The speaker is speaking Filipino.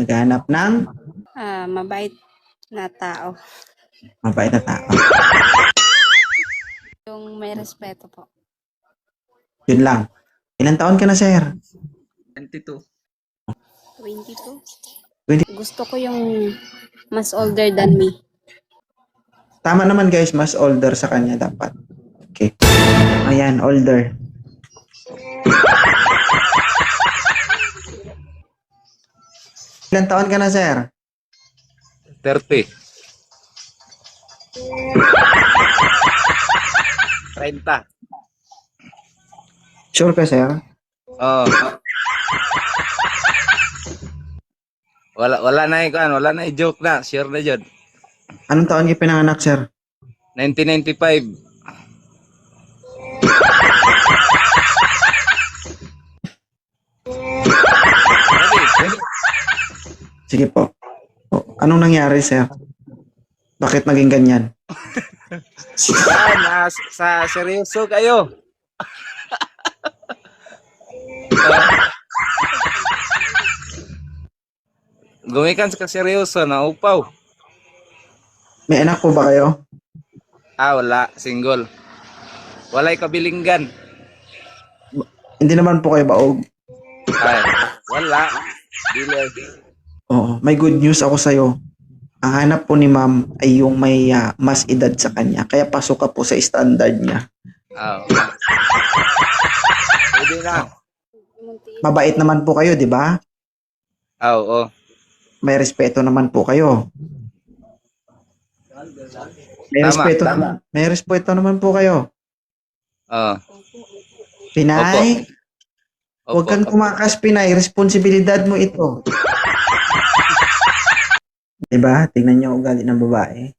Naghahanap ng Mabait na tao. mabait na tao. Yung may respeto po. Yun lang. Ilang taon ka na, sir? 22. 22. 20. Gusto ko yung mas older than me. Tama naman guys, mas older sa kanya dapat. Okay. Ayan, older. Ilang taon ka na, sir? 30. 30. Sure ka, sir? Oh. Wala na wala na joke na, sure na jud. Anong taon ka pinanganak, sir? 1995. Sige po. Anong nangyari, sir? Bakit naging ganyan? Sa seryoso kayo. Gumikan sa seryoso na upaw. May anak po ba kayo? Wala, single. Walay kabilinggan. Hindi naman po kayo baog. Ay, wala. Dili. Oo, may good news ako sa'yo. Ang hanap po ni ma'am ay yung may mas edad sa kanya. Kaya pasok ka po sa standard niya. Pwede na. Mabait naman po kayo, di ba? Oo. May respeto naman po kayo. May Tama, respeto tama. naman. May respeto naman po kayo. Oo. Pinay, Opo. huwag kang tumakas, Pinay. Responsibilidad mo ito. Diba? Tingnan niyo ang ugali ng babae.